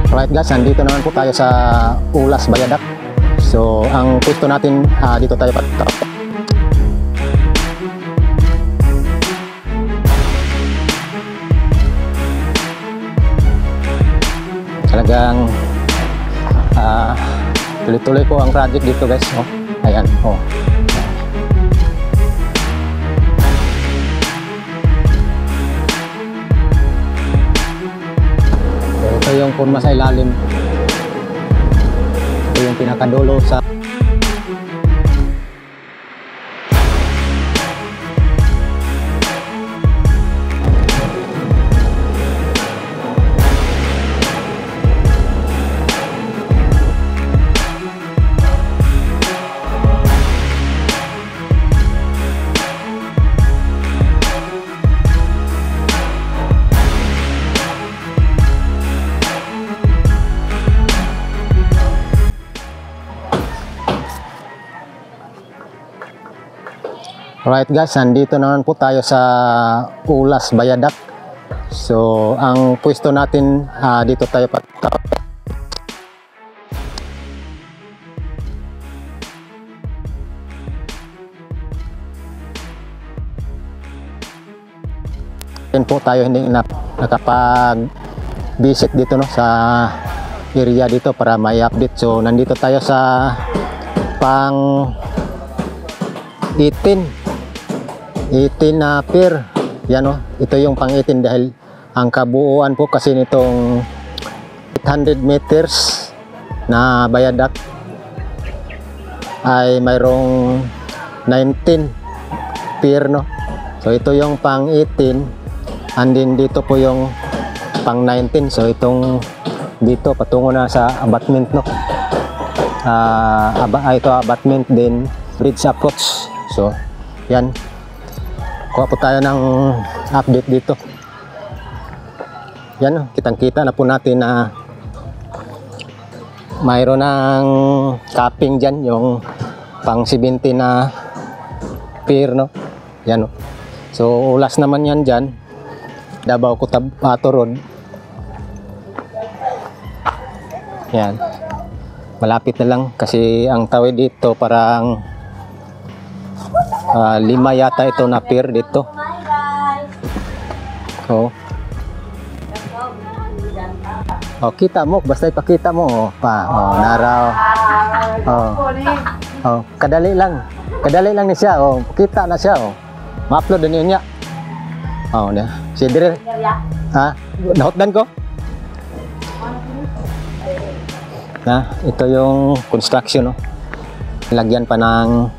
Alright guys, nandito naman po tayo sa Ulas Bayadak. So ang pwesto natin dito tayo talagang tuloy-tuloy po ang project dito guys. Oh, ayan. Oh. Ito yung forma sa ilalim. Ito yung pinakadulo sa Alright guys, nandito naman po tayo sa Ulas Bayadak. So, ang pwesto natin dito tayo po tayo hindi nakapag-visit dito no sa area dito para may update. So, nandito tayo sa pang 18 na pier. Yan o, ito yung pang 18 dahil ang kabuuan po kasi nitong 800 meters na bayadak ay mayroong 19 pier no. So ito yung pang 18 and then dito po yung pang 19. So itong dito patungo na sa abutment no. Ito abutment din bridge approach. So yan, kuha po tayo ng update dito. Yan, kitang-kita na po natin na mayroon ng capping dyan, yung pang 70 na pier, no? Yan, no? So, ulas naman yan dyan. Davao Cotabato Road. Yan. Malapit na lang kasi ang tawid dito parang 5 yata ito na pier dito. Oh, kita mo, basta ipakita mo naraw. Kadali lang ni siya. Kita na siya. Ma-upload din niya. Si dire. Nahotdan ko. Ito yung construction, no. Lagyan pa ng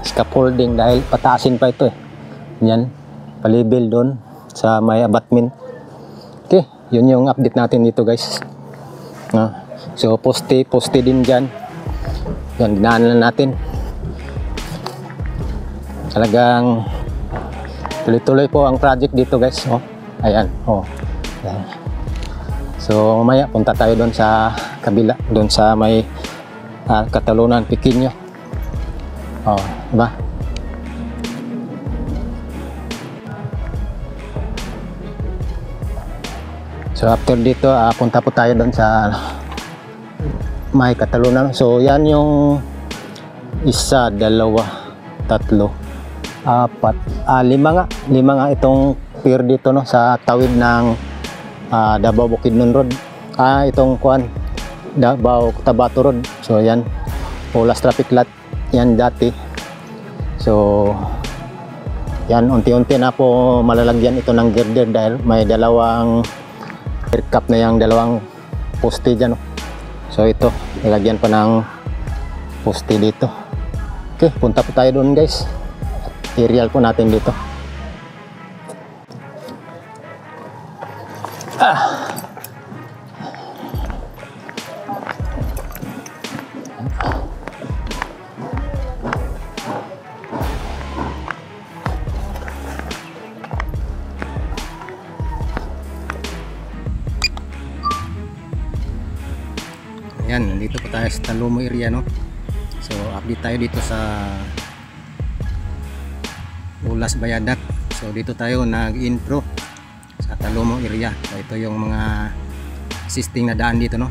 scaffolding dahil pataasin pa ito. Yan, palibel doon sa may abutment. Okay, yun yung update natin dito guys. So poste din dyan. Yan, dinaanan natin. Talagang tuloy-tuloy po ang project dito guys. Ayan. Ayan. So mamaya punta tayo doon sa kabila, doon sa may Katalunan Pequeño. Diba? So after dito punta po tayo doon sa may Katalunan. So yan yung 1, 2, 3, 4, 5 nga itong pier dito no sa tawid ng Davao Bukidnon Road. Itong Davao Cotabato Road. So yan, Ulas traffic lot yan dati. So yan, unti-unti na po malalagyan ito ng girder dahil may dalawang air cap na yung dalawang poste dyan. So ito, nilagyan pa ng poste dito. Okay, punta po tayo doon guys. Aerial po natin dito. Ayan, nandito po tayo sa Talomo area, no? So, update tayo dito sa Ulas Bayadak. So, dito tayo nag-intro sa Talomo area. So, ito yung mga existing na daan dito, no?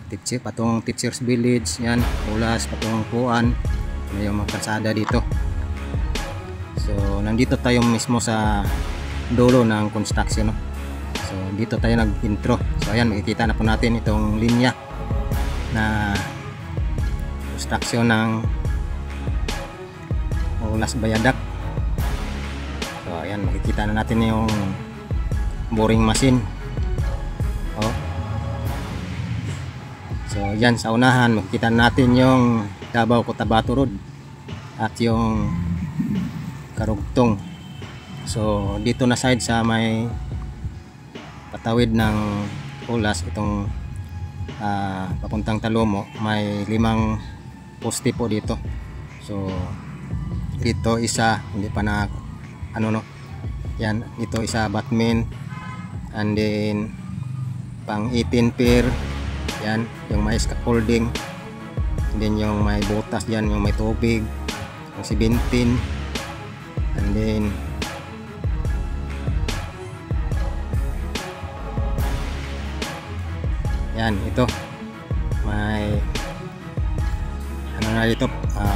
Teacher, patong Teachers Village, yan, Ulas, patong Puan, may mga kalsada dito. So nandito tayo mismo sa dulo ng construction, no? So dito tayo nag-intro. So ayan, makikita na po natin itong linya na construction ng Ulas Viaduct. So ayan, makikita na natin yung boring machine. Oh. So yan sa unahan, makikita natin yung Davao Cotabato Road at yung Karugtong. So dito na side sa may patawid ng Ulas, itong papuntang Talomo, may 5 poste po dito. So dito isa hindi pa na ano, no, yan, ito isa batman, and then pang 18 pier, yan yung may scaffolding, and then yung may butas dyan, yung may tubig, yung 17, and then yan, ito may ano na dito,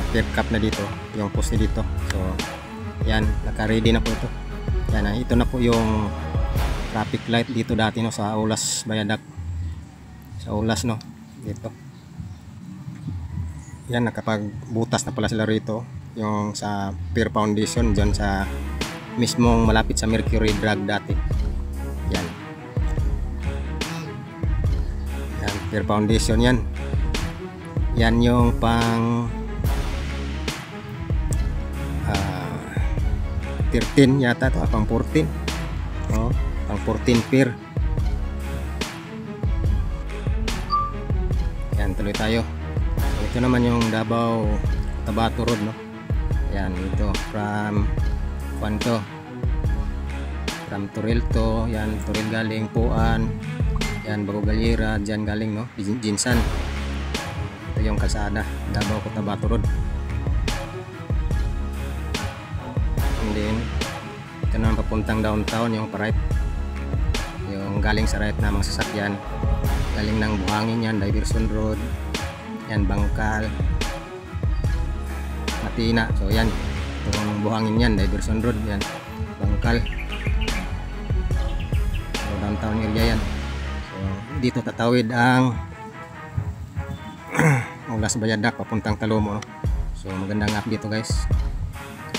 pier cap na dito yung poste dito. So yan, naka-ready na po ito. Yan, ito na po yung traffic light dito dati, no, sa Ulas Viaduct, sa Ulas, no, dito. Yan, nakapagbutas na pala sila rito, yung sa pier foundation dyan sa mismong malapit sa Mercury Drug dati. Yan, yan, pier foundation yan. Yan yung pang 13 yata to, pang 14, oh, pang 14 pier. Yan, tuloy tayo. So, ito naman yung Davao Cotabato Road, no. Yan, ito from Kwanto, from Torilto, yan, Toril galing Puan, yan, Bago Galera, dyan galing, no, Jinsan. Ito yung kalsada, Davao Cotabato Road. And then ito naman papuntang downtown, yung pa-right, yung galing sa right na mga sasakyan, galing ng Buhangin, yan, Diversion Road, yan, Bangkal, Matina. So yan, itong Buhangin yan, Diversion Road, yan, Bangkal. So downtown area yan. So dito tatawid ang Ulas Viaduct papuntang Talomo, no? So magandang app dito, guys.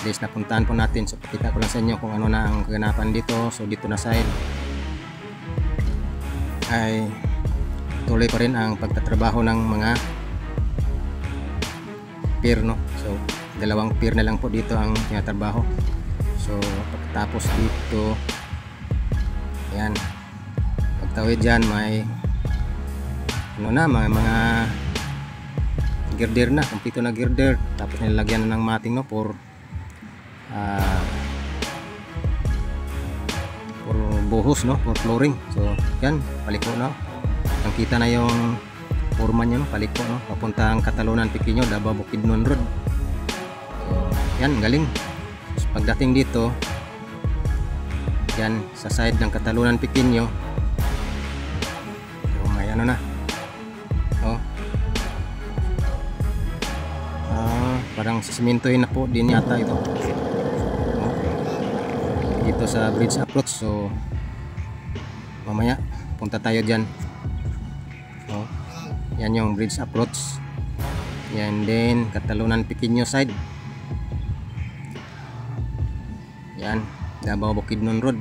At least napuntahan po natin. So pakita ko lang sa inyo kung ano na ang kaganapan dito. So dito na side ay tuloy pa rin ang pagtatrabaho ng mga pier, no? So 2 pier na lang po dito ang tinatrabaho. So pagkatapos dito, ayan, pagtawid dyan may ano na, mga girder na, kompleto na girder, tapos nilagyan na ng mating, no, for buhos, no, for flooring. So yan, paliko na, nakita na yung forma niya, no, paliko, no, papuntang Katalunan Pequeño, Davao Bukidnon Road. So yan, galing. So, pagdating dito, yan sa side ng Katalunan Pequeño, so may ano na, oh, parang simintohin na po din yata ito, oh, dito sa bridge approach. So mamaya punta tayo dyan, oh, yan yung bridge approach, yan, din Katalunan Pequeño side, yan, Davao Bukidnon Road,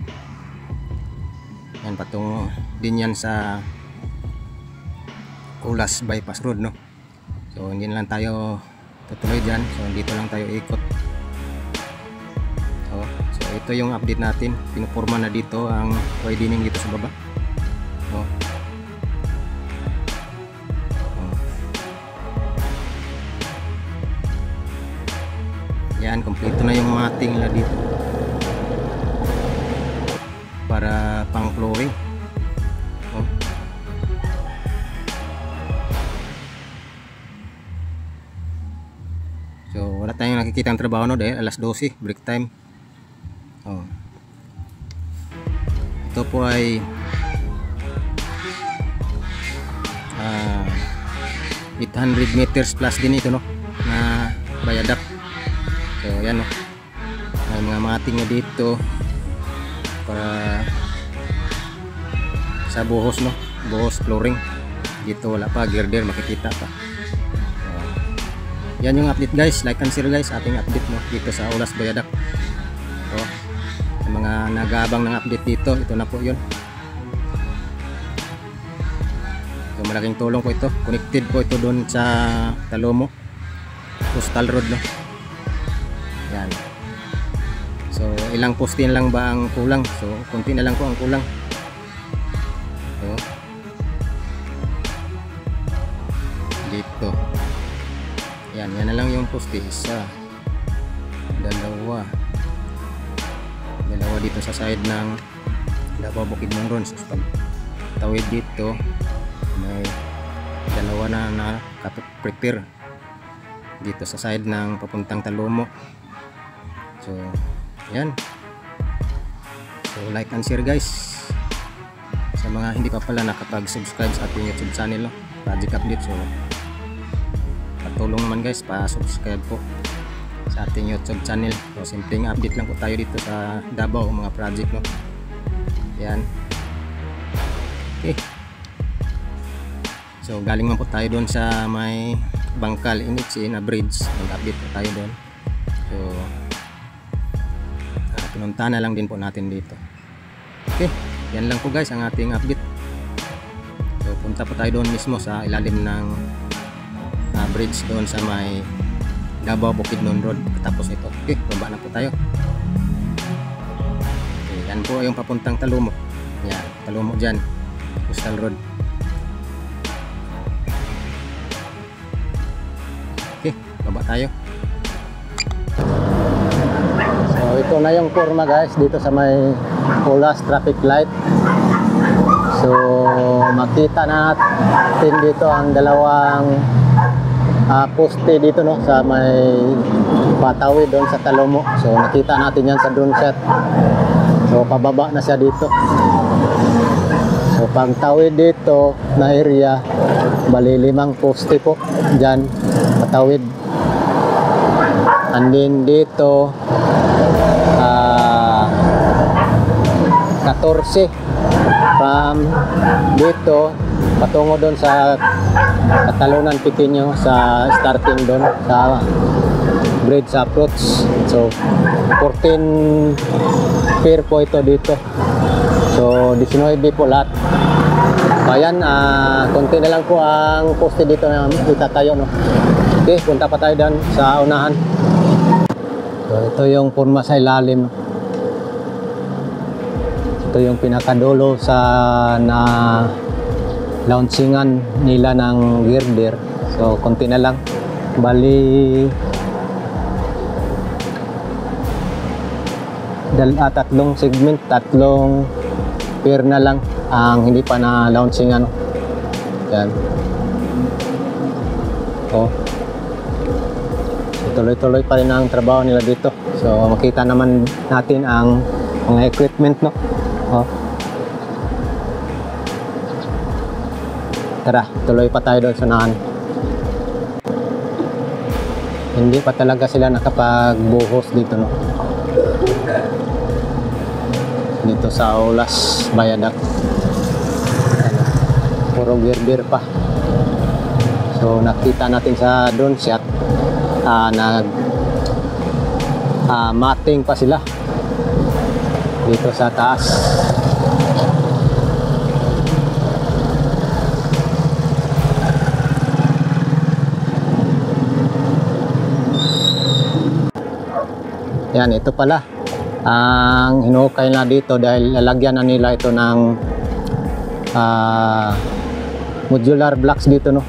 yan, patungo din yan sa Ulas Bypass Road, no. So hindi na lang tayo tutuloy dyan. So dito lang tayo ikot. So ito yung update natin, pinuporma na dito ang widening dito sa baba. Yan, kompleto na yung mating nila dito para pang flooring. So wala tayong nakikita ang trabaho, no, dahil alas 12 break time. Ito po ay 800 meters plus din ito, no, na viaduct. So yan, no, may mga mating na dito para sa buhos, no, buhos flooring. Dito wala pa, girder makikita pa. Yan yung update guys, like and share guys, ating update, no, dito sa Aulas Viaduct. So yung mga nag-aabang ng update dito, ito na po yun. So malaking tulong po ito, connected po ito doon sa Talomo Coastal Road, no. Yan. So ilang poste lang ba ang kulang? So konti na lang po ang kulang. So dito, yan na lang yung poste. Isa, dalawa dito sa side ng Davao Bukidnon. So pag tawid dito, may dalawa na prepare dito sa side ng papuntang Talomo. So yan, so like and share guys sa mga hindi pa pala nakapag-subscribe sa ating YouTube channel, no, Project Update. So patulong naman guys, pa-subscribe po sa ating YouTube channel. So simpleng update lang po tayo dito sa Davao, mga project, no. Yan. Okay. So galing man po tayo doon sa may Bangkal NHA na bridge, mag-update po tayo doon. So pinunta na lang din po natin dito. Okay, yan lang po guys ang ating update. So punta po tayo doon mismo sa ilalim ng bridge doon sa may Davao Bukidnon Road. Tapos ito, okay, baba na po tayo. Okay, yan po yung papuntang Talomo. Yan, Talomo dyan, Coastal Road. Okay, baba tayo. So ito na yung forma guys dito sa may Aulas traffic light. So makita natin dito ang dalawang poste dito, no, sa may patawid doon sa Talomo. So nakita natin yan sa drone shot. So pababa na siya dito. So pag tawid dito na area, bali 5 poste po dyan patawid. And then dito 14 from dito patungo doon sa Katalunan Pequeño, sa starting doon sa bridge approach. So 14 pair po ito dito. So 19 po lahat. Ayan, konti na lang po ang poste dito na itatayo, no. Okay, punta pa tayo doon sa unahan. So ito yung forma sa ilalim. Ito yung pinakadulo sa na launcingan nila ng girder. So konti na lang, bali tatlong segment, tatlong pair na lang ang hindi pa na launcingan. Yan. Oh, tuloy-tuloy pa rin ang trabaho nila dito. So makita naman natin ang mga equipment, no. Oh. Tara, tuloy pa tayo doon sa unahan. Hindi pa talaga sila nakapagbuhos dito, no. Dito sa Aulas Viaduct. Puro girder pa. So nakita natin sa drone shot, mating pa sila dito sa taas. Yan, ito pala ang hinukay na dito dahil lalagyan na nila ito ng modular blocks dito, no,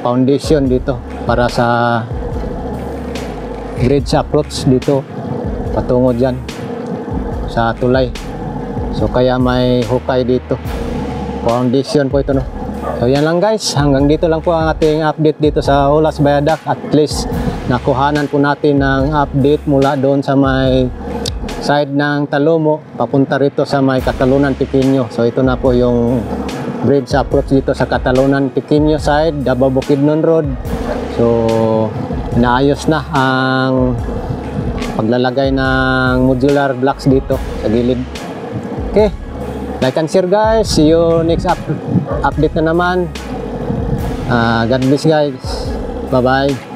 foundation dito para sa bridge approach dito patungo dyan sa tulay. So kaya may hukay dito, foundation po ito, no. So yan lang guys, hanggang dito lang po ang ating update dito sa Aulas Viaduct. At least nakuhanan po natin ng update mula doon sa may side ng Talomo papunta rito sa may Katalunan Pequeño. So ito na po yung bridge approach dito sa Katalunan Pequeño side, Davao Bukidnon Road. So inaayos na ang paglalagay ng modular blocks dito sa gilid. Okay, like and share guys. See you next update na naman. God bless guys. Bye bye.